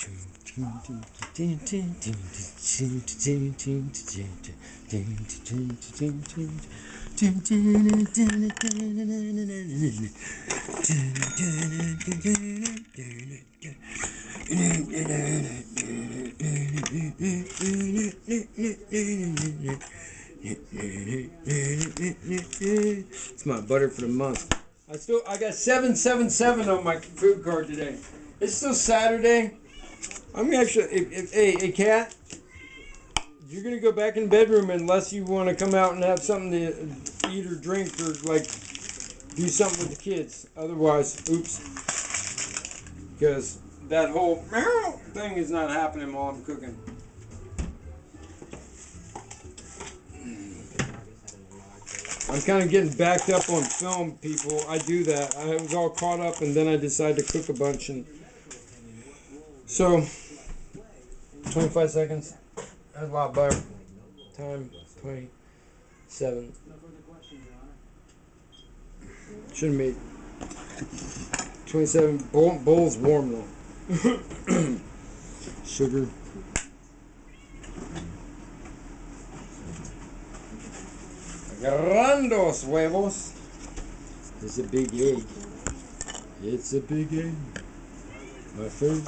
It's my butter for the month. I got 777 on my food card today. It's still Saturday. I'm actually, hey cat, you're gonna go back in the bedroom unless you want to come out and have something to eat or drink or like do something with the kids. Otherwise, oops, because that whole meow thing is not happening while I'm cooking. I'm kind of getting backed up on film, people. I do that. I was all caught up, and then I decided to cook a bunch. And so, 25 seconds. That's a lot better. Time 27. Should have made 27. Bowl's warm though. Sugar. Grandos huevos. It's a big egg. It's a big egg. My food.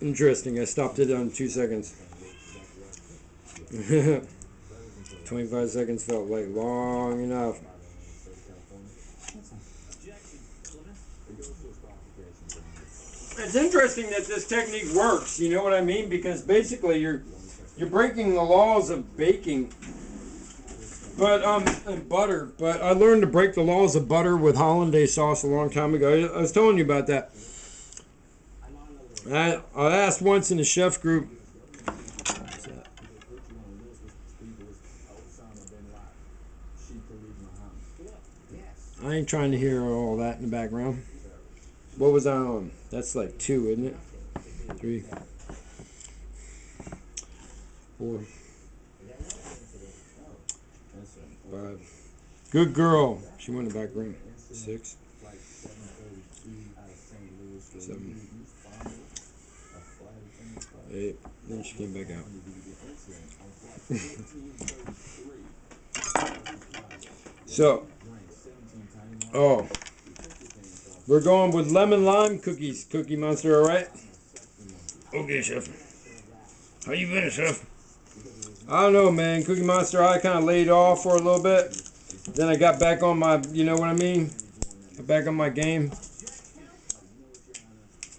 Interesting. I stopped it on 2 seconds. 25 seconds felt like long enough. It's interesting that this technique works, you know what I mean? Because basically you're breaking the laws of baking, but and butter. But I learned to break the laws of butter with hollandaise sauce a long time ago. I was telling you about that. I asked once in the chef group. I ain't trying to hear all that in the background. What was I on? That's like 2, isn't it? 3, 4, 5. Good girl. She went in the back room. 6, 7, 8. Then she came back out. So, we're going with lemon lime cookies, Cookie Monster, all right? Okay, chef. How you been, chef? I don't know, man. Cookie Monster, I kind of laid off for a little bit. Then I got back on my, you know what I mean? Got back on my game.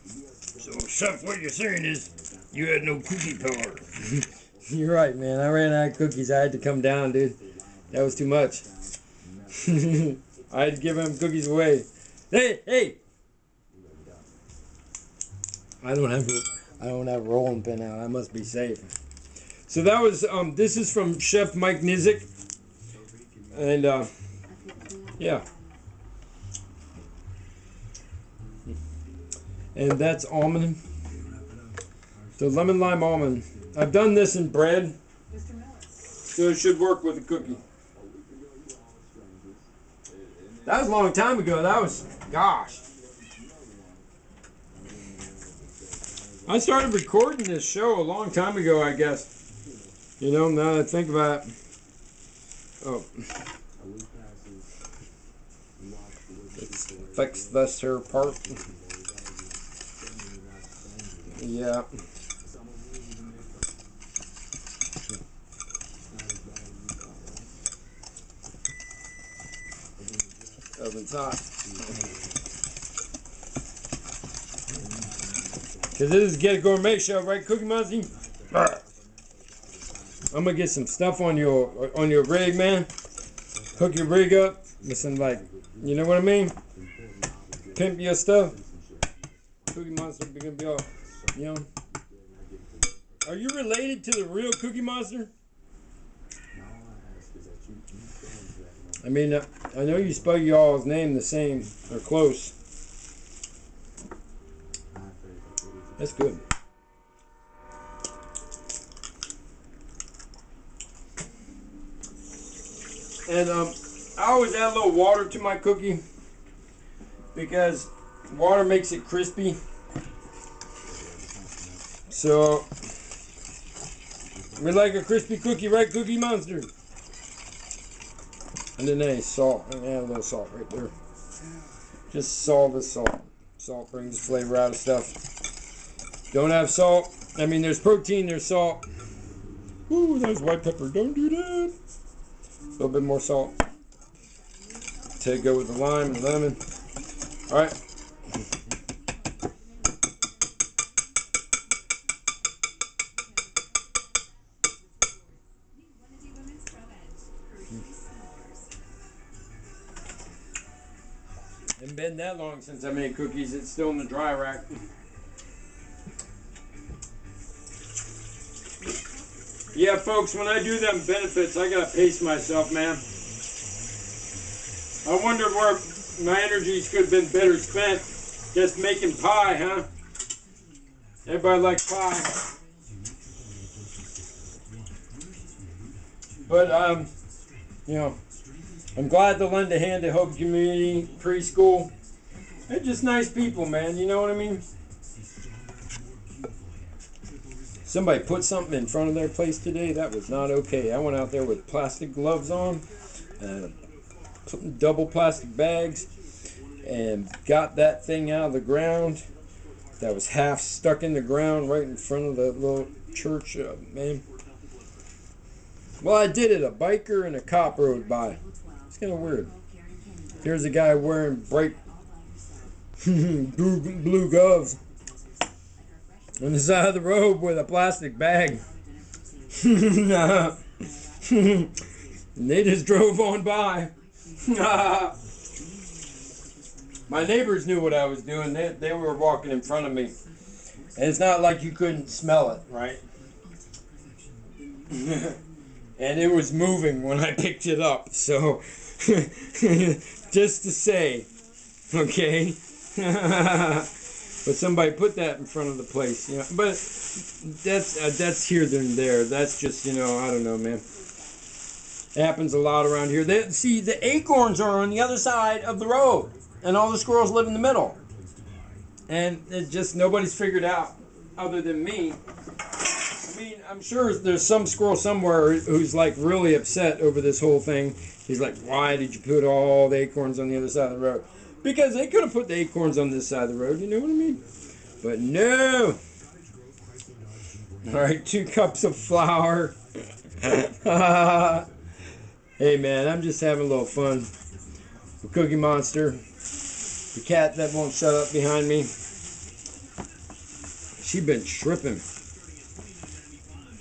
So, chef, what you're saying is you had no cookie power. You're right, man. I ran out of cookies. I had to come down, dude. That was too much. I had to give him cookies away. Hey! I don't have a rolling pin out. I must be safe. So that was this is from Chef Mike Nizik, and yeah, and that's almond. So lemon lime almond. I've done this in bread, so it should work with a cookie. That was a long time ago. That was, gosh. I started recording this show a long time ago, I guess. You know, now that I think about it. Oh. Let's fix this here part. Yeah. Oven's hot. Because this is Ghetto Gourmet show, right, Cookie Monster? I'm gonna get some stuff on your rig, man. Hook your rig up with some, like, you know what I mean? Pimp your stuff. Cookie Monster gonna be all, you know. Are you related to the real Cookie Monster? I mean, I know you spell y'all's name the same, or close. That's good. And I always add a little water to my cookie because water makes it crispy. So we like a crispy cookie, right, Cookie Monster? And then a salt. I'm gonna add a little salt right there. Just salt is salt. Salt brings flavor out of stuff. Don't have salt. I mean, there's protein, there's salt. Ooh, there's white pepper. Don't do that. A little bit more salt. To go with the lime and lemon. All right. It's been that long since I made cookies. It's still in the dry rack. Yeah, folks, when I do them benefits, I gotta pace myself, man. I wondered where my energies could have been better spent just making pie, huh? Everybody likes pie. But, you know, I'm glad to lend a hand to Hope Community Preschool. They're just nice people, man. You know what I mean? Somebody put something in front of their place today. That was not okay. I went out there with plastic gloves on, double plastic bags, and got that thing out of the ground. That was half stuck in the ground right in front of the little church, man. Well, I did it. A biker and a cop rode by. It's kind of weird. Here's a guy wearing bright blue gloves on the side of the road with a plastic bag. And they just drove on by. My neighbors knew what I was doing. They were walking in front of me. And it's not like you couldn't smell it, right? And it was moving when I picked it up. So, just to say, okay? But somebody put that in front of the place, you know. But that's here than there. That's just, you know, I don't know, man. It happens a lot around here. See, the acorns are on the other side of the road, and all the squirrels live in the middle. And it just, nobody's figured out, other than me. I mean, I'm sure there's some squirrel somewhere who's like really upset over this whole thing. He's like, why did you put all the acorns on the other side of the road? Because they could have put the acorns on this side of the road, you know what I mean? But no. All right, 2 cups of flour. Hey, man, I'm just having a little fun with Cookie Monster. The cat that won't shut up behind me. She been tripping.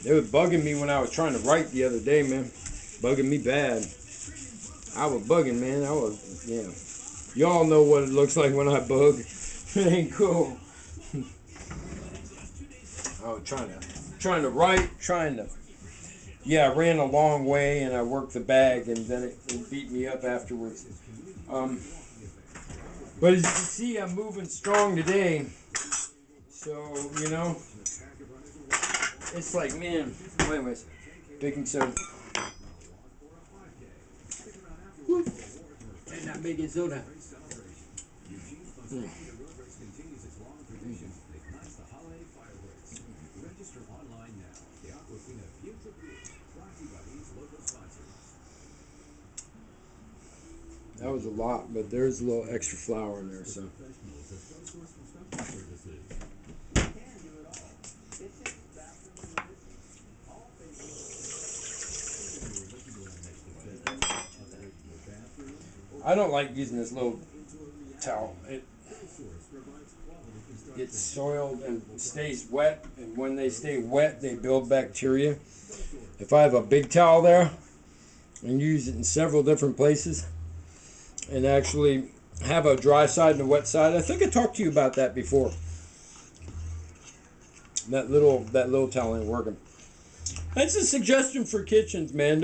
They were bugging me when I was trying to write the other day, man. Bugging me bad. I was bugging, man. Yeah. Y'all know what it looks like when I bug. It ain't cool. I was trying to write, yeah, I ran a long way and I worked the bag and then it beat me up afterwards. But as you can see, I'm moving strong today. So, you know, it's like, man, anyways, baking soda. Woo. And not baking soda. That was a lot, but there's a little extra flour in there, so. I don't like using this little towel. It gets soiled and stays wet, and when they stay wet, they build bacteria. If I have a big towel there and use it in several different places, and actually have a dry side and a wet side. I think I talked to you about that before. That little towel ain't working. That's a suggestion for kitchens, man.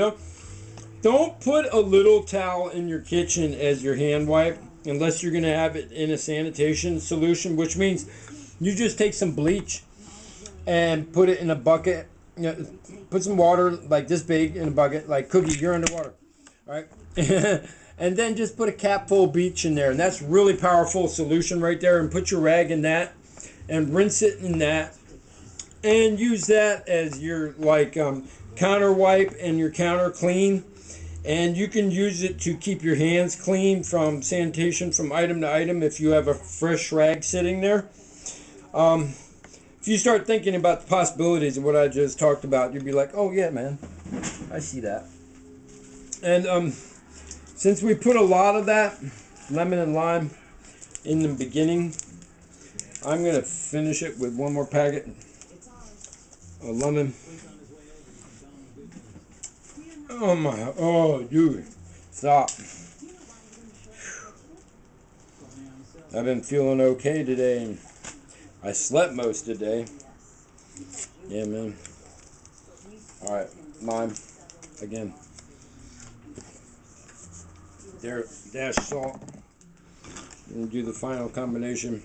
Don't put a little towel in your kitchen as your hand wipe unless you're gonna have it in a sanitation solution, which means you just take some bleach and put it in a bucket. You know, put some water like this big in a bucket. Like Cookie, you're underwater. right? And then just put a cap full of bleach in there, and that's really powerful solution right there. And put your rag in that, and rinse it in that, and use that as your like counter wipe and your counter clean. And you can use it to keep your hands clean from sanitation from item to item if you have a fresh rag sitting there. If you start thinking about the possibilities of what I just talked about, you'd be like, oh yeah, man, I see that. And since we put a lot of that lemon and lime in the beginning, I'm going to finish it with one more packet of lemon. Oh my, oh dude, stop. I've been feeling okay today, and I slept most of the day. Yeah, man. Alright, lime again. There, dash salt. And do the final combination.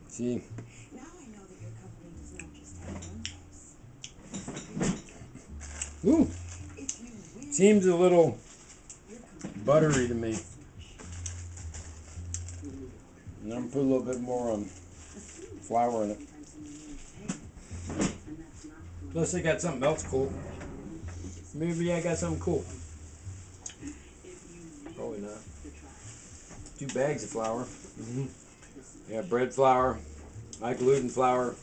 See. Ooh, seems a little buttery to me. And I'm gonna put a little bit more flour in it. Plus, I got something else cool. Maybe I got something cool. Probably not. 2 bags of flour. Yeah, bread flour, high gluten flour.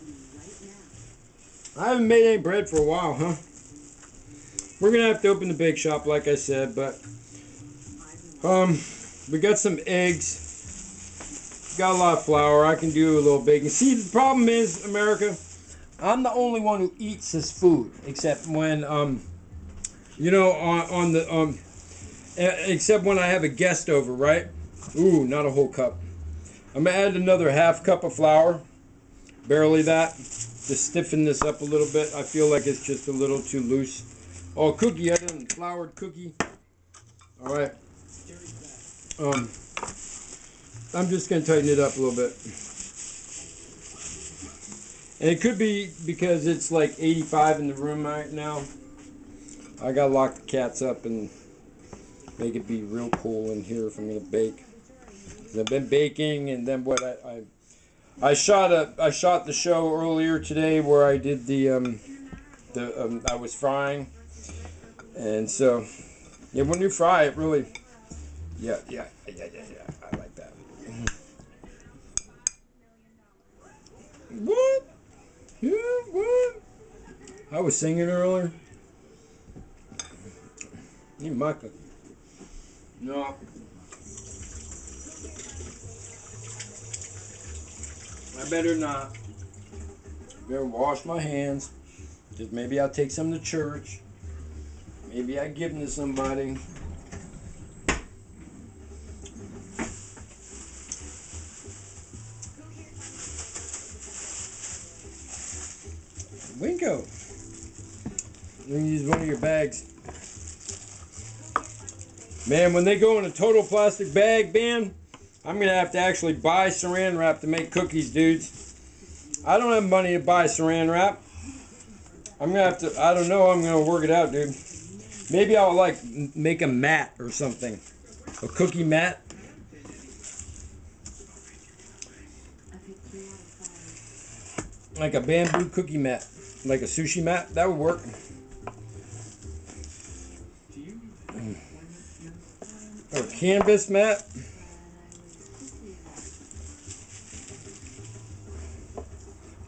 I haven't made any bread for a while, huh? We're gonna have to open the bake shop, like I said, but we got some eggs. Got a lot of flour. I can do a little baking. See, the problem is, America, I'm the only one who eats this food, except when you know, except when I have a guest over, right? Ooh, not a whole cup. I'm going to add another half cup of flour, barely that, to stiffen this up a little bit. I feel like it's just a little too loose. Oh, cookie, I done floured cookie. All right. I'm just going to tighten it up a little bit. And it could be because it's like 85 in the room right now. I got to lock the cats up and make it be real cool in here if I'm going to bake. I've been baking, and then what I shot the show earlier today where I did I was frying, and so yeah, when you fry it, really, yeah, I like that. What? Yeah, what? I was singing earlier. You Micah? No. I better not. Better wash my hands. Just maybe I'll take some to church. Maybe I give them to somebody. Winko. Let me use one of your bags. Man, when they go in a total plastic bag, man, I'm going to have to actually buy saran wrap to make cookies, dudes. I don't have money to buy saran wrap. I'm going to have to, I don't know, I'm going to work it out, dude. Maybe I'll, like, make a mat or something. A cookie mat. Like a bamboo cookie mat. Like a sushi mat. That would work. Or canvas mat.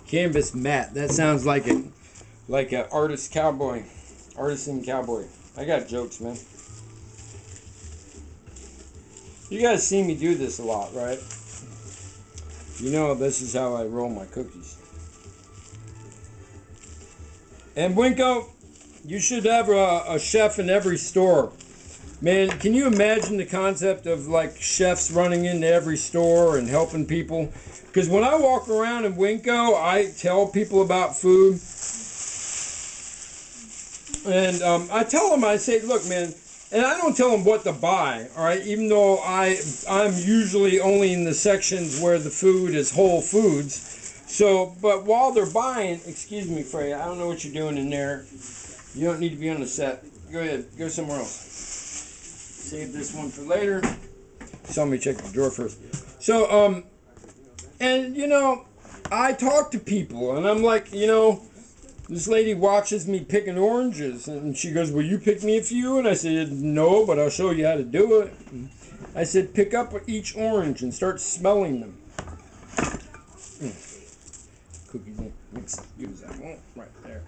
Canvas mat. That sounds like a artisan cowboy. I got jokes, man. You guys see me do this a lot, right? You know this is how I roll my cookies. And Winko, you should have a chef in every store. Man, can you imagine the concept of like chefs running into every store and helping people? Because when I walk around in Winko, I tell people about food. And I tell them, I say, look, man, and I don't tell them what to buy, all right, even though I'm usually only in the sections where the food is whole foods. So, but while they're buying, excuse me, Freya, I don't know what you're doing in there. You don't need to be on the set. Go ahead, go somewhere else. Save this one for later. So let me check the drawer first. So, and you know, I talk to people, and I'm like, you know, this lady watches me picking oranges, and she goes, will you pick me a few? And I said, no, but I'll show you how to do it. And I said, pick up each orange and start smelling them. Cookies, let's use that one right there.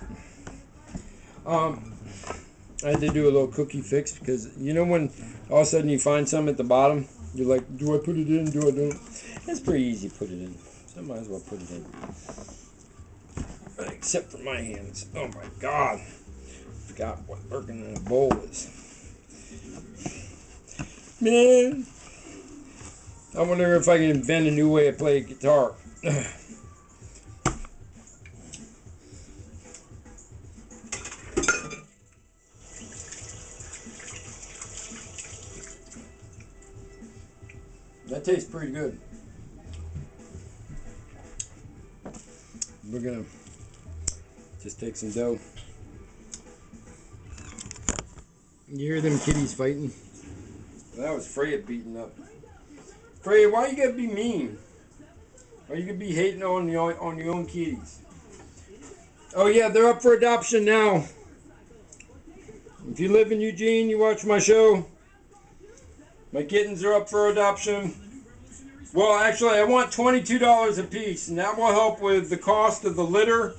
I had to do a little cookie fix, because you know when all of a sudden you find some at the bottom, you're like, do I put it in, do I don't? It's pretty easy to put it in, so I might as well put it in. Except for my hands. Oh my God. Forgot what working in a bowl is. Man. I wonder if I can invent a new way to play guitar. That tastes pretty good. We're gonna just take some dough. You hear them kitties fighting? That was Freya beating up. Freya, why you gotta be mean? Why you gonna be hating on your own kitties? Oh yeah, they're up for adoption now. If you live in Eugene, you watch my show. My kittens are up for adoption. Well, actually, I want $22 a piece, and that will help with the cost of the litter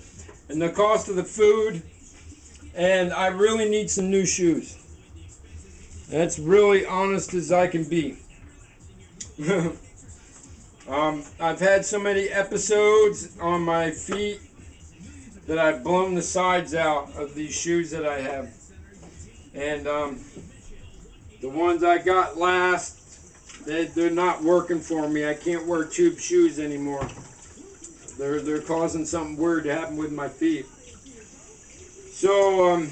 and the cost of the food. And I really need some new shoes. That's really honest as I can be. I've had so many episodes on my feet that I've blown the sides out of these shoes that I have. And the ones I got last, they're not working for me. I can't wear tube shoes anymore. They're causing something weird to happen with my feet. So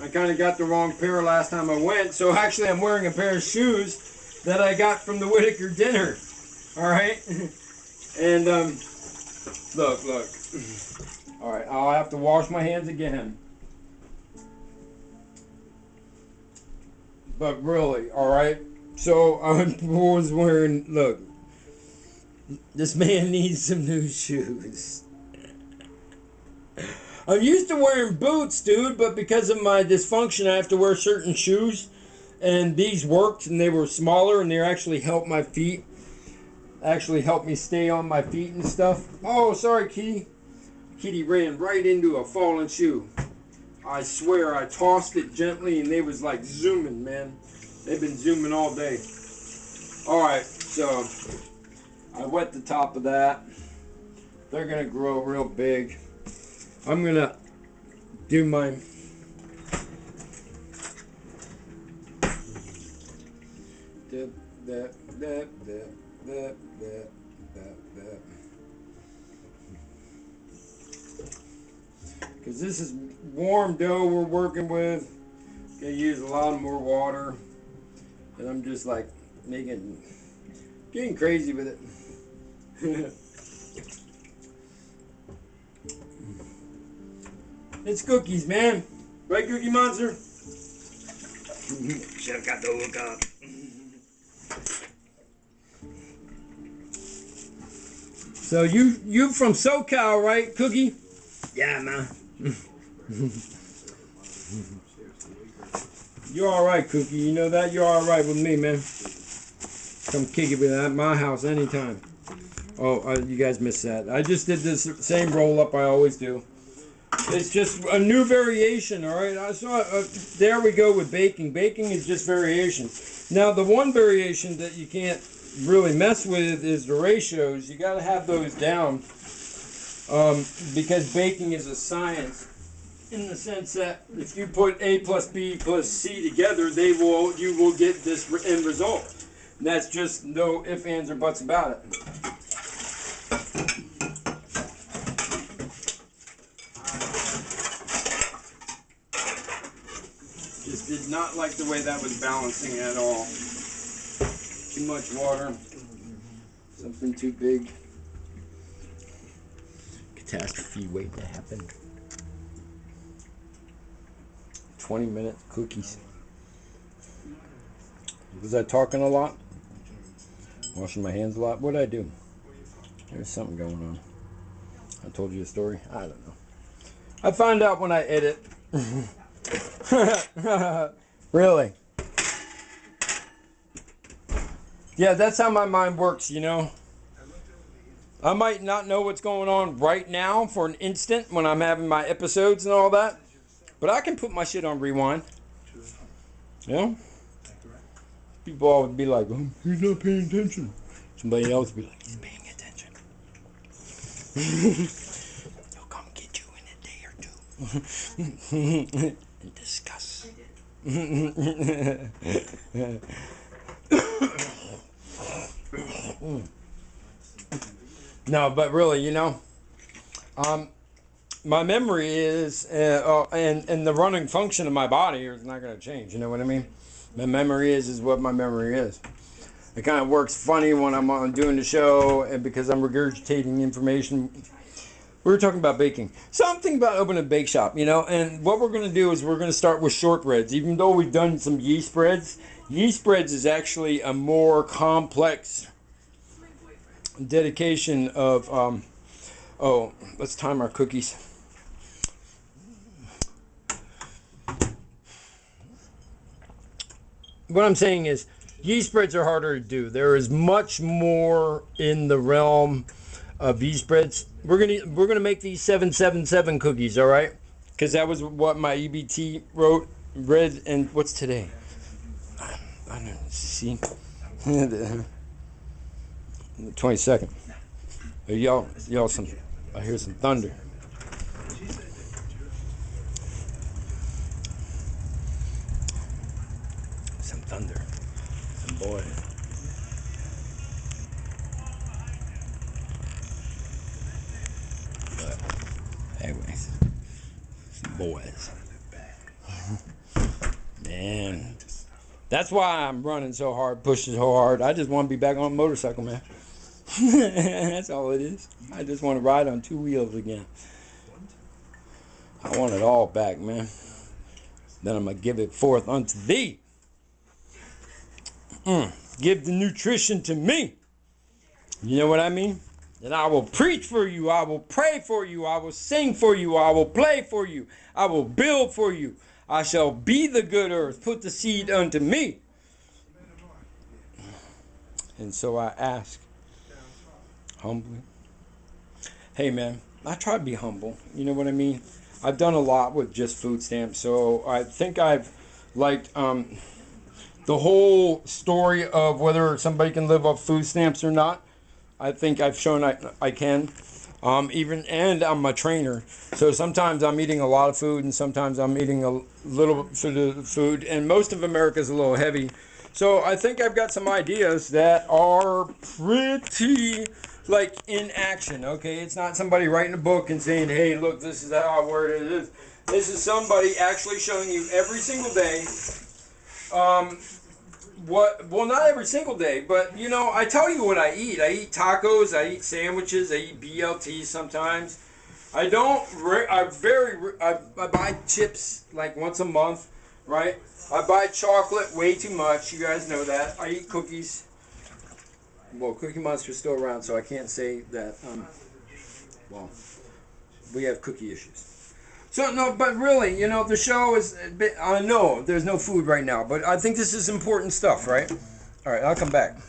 I kind of got the wrong pair last time I went. So actually I'm wearing a pair of shoes that I got from the Whitaker dinner. All right. And look. All right, I'll have to wash my hands again. But really, all right. So I was wearing, look, this man needs some new shoes. I'm used to wearing boots, dude, but because of my dysfunction, I have to wear certain shoes. And these worked, and they were smaller, and they actually helped my feet. Actually helped me stay on my feet and stuff. Oh, sorry, Kitty. Kitty ran right into a fallen shoe. I swear, I tossed it gently, and they was like zooming, man. They've been zooming all day. Alright, so I wet the top of that. They're going to grow real big. I'm going to do my... Because this is warm dough we're working with. Gonna use a lot more water. And I'm just like getting crazy with it. It's cookies, man. Right, Cookie Monster? Chef got the hook up. So you from SoCal, right, Cookie? Yeah, man. You're all right, Cookie. You know that? You're all right with me, man. Come kick it at my house anytime. Oh, you guys missed that. I just did this same roll-up I always do. It's just a new variation, all right? I saw there we go with baking. Baking is just variation. Now, the one variation that you can't really mess with is the ratios. You got to have those down because baking is a science. In the sense that if you put A plus B plus C together, you will get this end result. And that's just no ifs, ands, or buts about it. Just did not like the way that was balancing at all. Too much water. Something too big. Catastrophe waiting to happen. 20-minute cookies. Was I talking a lot? Washing my hands a lot? What did I do? There's something going on. I told you a story? I don't know. I find out when I edit. Really? Yeah, that's how my mind works, you know. I might not know what's going on right now for an instant when I'm having my episodes and all that, but I can put my shit on rewind. You know? People always be like, oh, he's not paying attention. Somebody else be like, he's paying attention. He'll come get you in a day or two. And discuss. No, but really, you know, my memory is, and the running function of my body is not going to change. You know what I mean? My memory is what my memory is. It kind of works funny when I'm on doing the show, and because I'm regurgitating information. We were talking about baking. Something about opening a bake shop, you know. And what we're going to do is we're going to start with shortbreads. Even though we've done some yeast breads is actually a more complex dedication of. Oh, let's time our cookies. What I'm saying is, yeast breads are harder to do. There is much more in the realm of yeast breads. We're gonna make these 777 cookies, all right? Because that was what my EBT read. And what's today? I don't see. The 22nd. Y'all, some. I hear some thunder. Some thunder. Some boy. But anyways, some boys. Man, that's why I'm running so hard, pushing so hard. I just want to be back on a motorcycle, man. That's all it is. I just want to ride on two wheels again. I want it all back, man. Then I'm going to give it forth unto thee. Give the nutrition to me. You know what I mean? And I will preach for you. I will pray for you. I will sing for you. I will play for you. I will build for you. I shall be the good earth. Put the seed unto me. And so I ask humbly. Hey, man, I try to be humble. You know what I mean? I've done a lot with just food stamps. So I think I've liked the whole story of whether somebody can live off food stamps or not. I think I've shown I can. And I'm a trainer. So sometimes I'm eating a lot of food and sometimes I'm eating a little bit of food. And most of America is a little heavy. So I think I've got some ideas that are pretty like in action. Okay, it's not somebody writing a book and saying, hey, look, this is how I word it is. This is somebody actually showing you every single day well, not every single day, but you know, I tell you what I eat. I eat tacos, I eat sandwiches, I eat BLTs sometimes. I buy chips like once a month, right? I buy chocolate way too much. You guys know that. I eat cookies. Well, Cookie Monster's still around, so I can't say that. Well, we have cookie issues. So, no, but really, you know, the show is a bit, I know there's no food right now, but I think this is important stuff, right? All right, I'll come back.